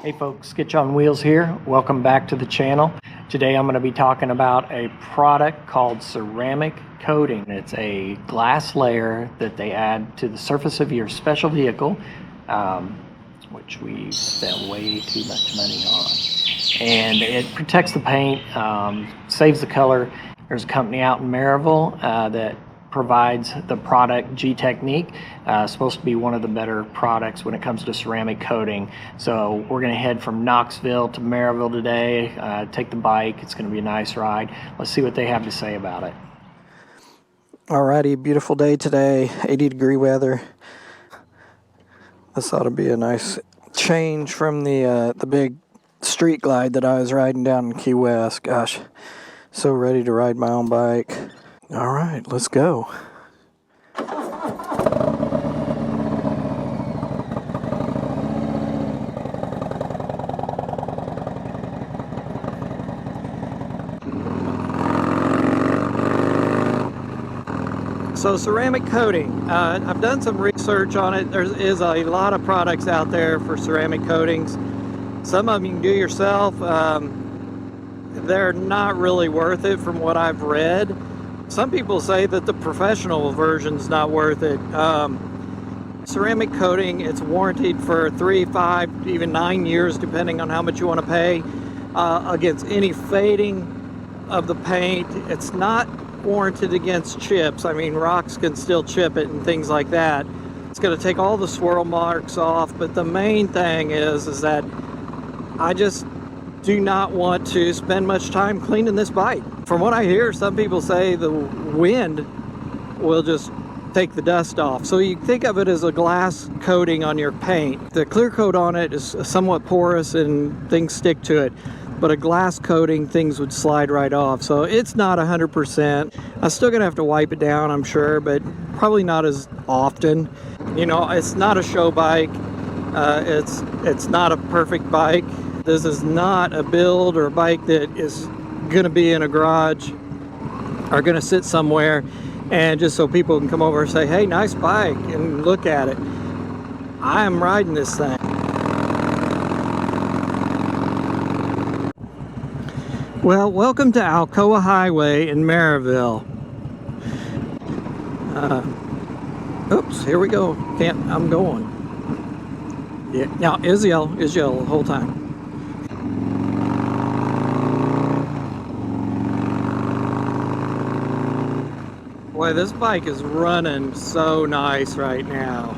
Hey folks, Skitch on Wheels here. Welcome back to the channel. Today I'm going to be talking about a product called ceramic coating. It's a glass layer that they add to the surface of your special vehicle, which we spent way too much money on. And it protects the paint, saves the color. There's a company out in Maryville that provides the product G-Technique. Supposed to be one of the better products when it comes to ceramic coating. So we're going to head from Knoxville to Maryville today, take the bike. It's going to be a nice ride. Let's see what they have to say about it. Alrighty, beautiful day today, 80-degree weather. This ought to be a nice change from the big street glide that I was riding down in Key West. Gosh, so ready to ride my own bike. All right, let's go. So ceramic coating, I've done some research on it. There is a lot of products out there for ceramic coatings. Some of them you can do yourself. They're not really worth it from what I've read. Some people say that the professional version's not worth it. Ceramic coating, it's warranted for 3, 5, even 9 years, depending on how much you want to pay, against any fading of the paint. It's not warranted against chips. I mean, rocks can still chip it and things like that. It's going to take all the swirl marks off, but the main thing is that I just do not want to spend much time cleaning this bike. From what I hear, some people say the wind will just take the dust off. So you think of it as a glass coating on your paint. The clear coat on it is somewhat porous and things stick to it. But a glass coating, things would slide right off. So it's not 100%. I'm still gonna have to wipe it down, I'm sure, but probably not as often. You know, it's not a show bike. It's not a perfect bike. This is not a build or a bike that is gonna be in a garage or gonna sit somewhere and just so people can come over and say, hey, nice bike, and look at it. I am riding this thing. Well, welcome to Alcoa Highway in Maryville. Oops, here we go. I'm going. Yeah, now is yellow the whole time. Boy, this bike is running so nice right now.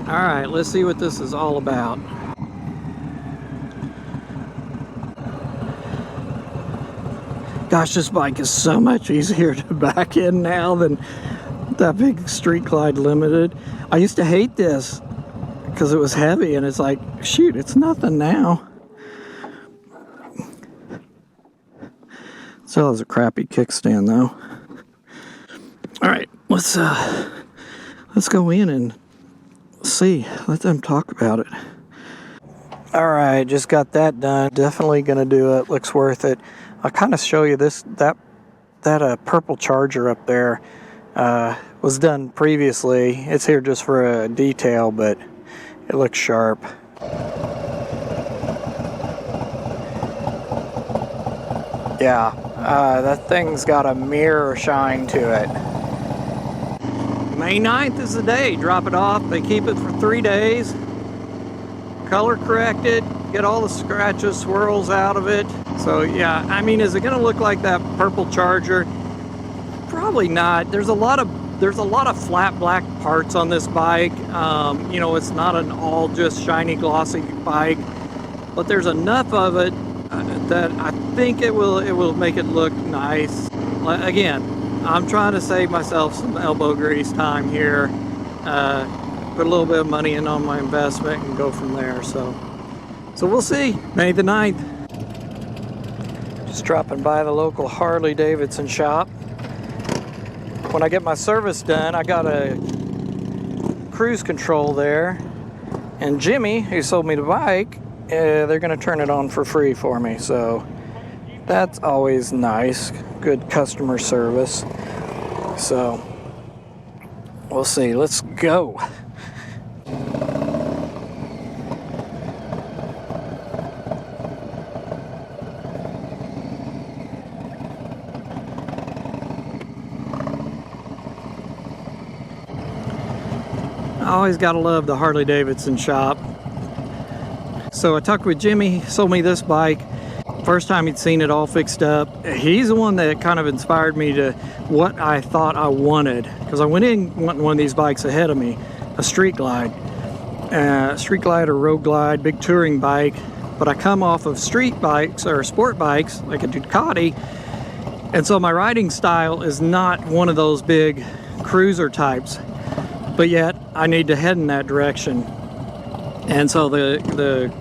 All right, let's see what this is all about. Gosh, this bike is so much easier to back in now than that big Street Glide Limited. I used to hate this because it was heavy, and it's like, shoot, it's nothing now. Still has a crappy kickstand though. All right, let's go in and see. Let them talk about it. All right, just got that done. Definitely gonna do it. Looks worth it. I'll kind of show you that purple Charger up there was done previously. It's here just for a detail, but it looks sharp. Yeah, that thing's got a mirror shine to it. May 9th is the day. Drop it off. They keep it for 3 days. Color correct it. Get all the scratches, swirls out of it. So yeah, I mean, is it going to look like that purple Charger? Probably not. There's a lot of flat black parts on this bike. You know, it's not an all just shiny glossy bike, but there's enough of it that I think it will make it look nice. Again, I'm trying to save myself some elbow grease time here. Put a little bit of money in on my investment and go from there. So we'll see. May the 9th. Just dropping by the local Harley Davidson shop. When I get my service done, I got a cruise control there, and Jimmy, who sold me the bike, they're gonna turn it on for free for me. So that's always nice. Good customer service. So we'll see. Let's go. I always gotta love the Harley Davidson shop. So I talked with Jimmy, he sold me this bike. First time he'd seen it all fixed up. He's the one that kind of inspired me to what I thought I wanted, because I went in wanting one of these bikes ahead of me, a street glide. Street glide or road glide, big touring bike. But I come off of street bikes or sport bikes like a Ducati, and so my riding style is not one of those big cruiser types, but yet I need to head in that direction. And so the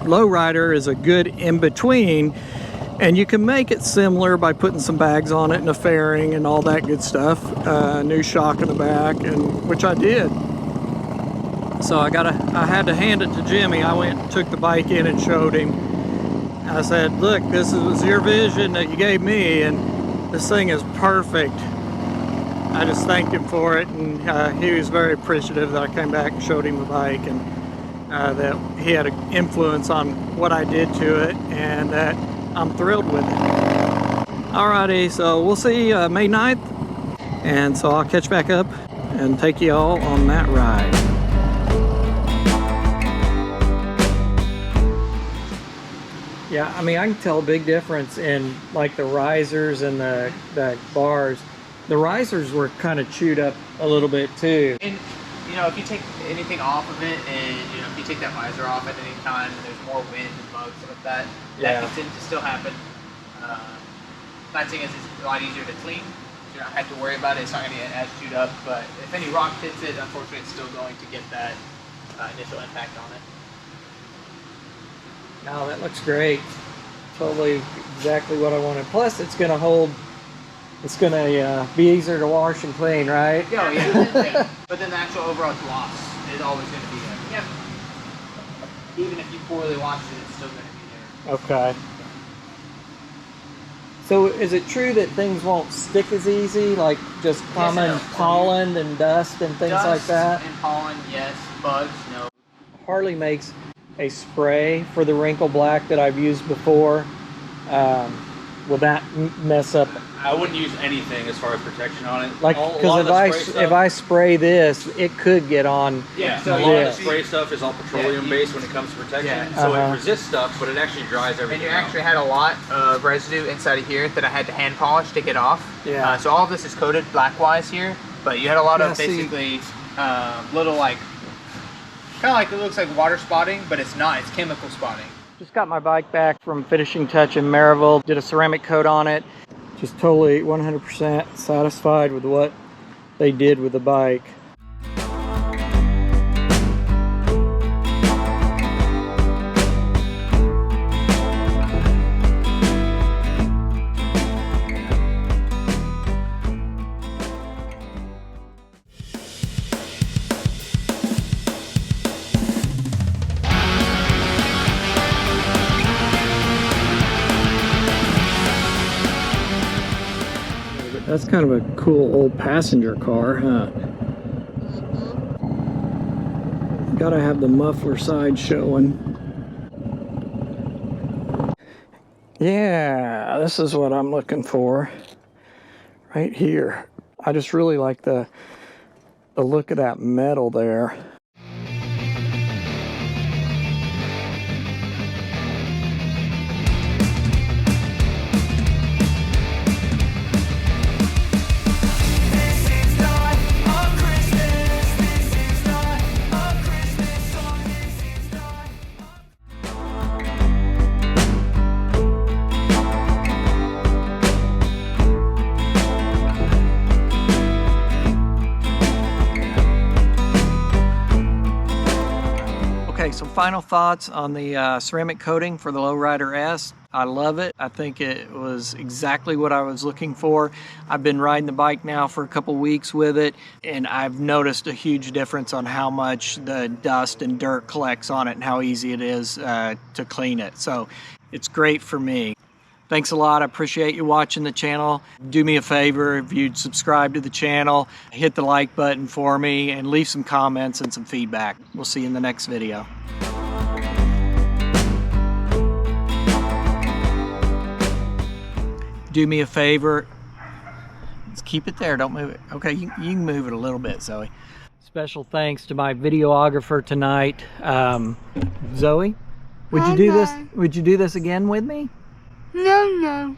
Low Rider is a good in-between, and you can make it similar by putting some bags on it and a fairing and all that good stuff, new shock in the back, and which I did. So I had to hand it to Jimmy. I went and took the bike in and showed him. I said, look, this was your vision that you gave me, and this thing is perfect. I just thanked him for it, and he was very appreciative that I came back and showed him the bike, and that he had an influence on what I did to it, and that I'm thrilled with it. Alrighty, so we'll see May 9th, and so I'll catch back up and take you all on that ride. Yeah, I mean, I can tell a big difference in like the risers and the bars. The risers were kind of chewed up a little bit too. And you know, if you take anything off of it, and you know, if you take that visor off at any time, and there's more wind and bugs and like that, yeah, that can tend to still happen. Nice thing is it's a lot easier to clean. You don't have to worry about it. It's not going to get as chewed up. But if any rock hits it, unfortunately, it's still going to get that initial impact on it. No, that looks great. Totally exactly what I wanted. Plus, it's going to hold. It's going to be easier to wash and clean, right? Oh, yeah. But then the actual overall gloss is always going to be there. Yep. Even if you poorly wash it, it's still going to be there. Okay. So is it true that things won't stick as easy, like just common pollen and dust and things like that? And pollen, yes. Bugs, no. Harley makes a spray for the wrinkle black that I've used before. Will that mess up? I wouldn't use anything as far as protection on it. Like, because if I spray this, it could get on. Yeah, so a lot of the spray stuff is all petroleum based when it comes to protection. Yeah. So it resists stuff, but it actually dries everything. And you actually had a lot of residue inside of here that I had to hand polish to get off. Yeah. So all of this is coated black-wise here, but you had a lot of basically little like, kind of like it looks like water spotting, but it's not. It's chemical spotting. Just got my bike back from Finishing Touch in Maryville. Did a ceramic coat on it. Just totally 100% satisfied with what they did with the bike. That's kind of a cool old passenger car, huh? Gotta have the muffler side showing. Yeah, this is what I'm looking for. Right here. I just really like the look of that metal there. Okay, some final thoughts on the ceramic coating for the Low Rider S. I love it. I think it was exactly what I was looking for. I've been riding the bike now for a couple weeks with it, and I've noticed a huge difference on how much the dust and dirt collects on it and how easy it is to clean it. So it's great for me. Thanks a lot. I appreciate you watching the channel. Do me a favor, if you'd subscribe to the channel, hit the like button for me, and leave some comments and some feedback. We'll see you in the next video. Do me a favor. Let's keep it there. Don't move it. Okay, you can move it a little bit, Zoe. Special thanks to my videographer tonight, Zoe. Would you do this? Would you do this again with me? No, no.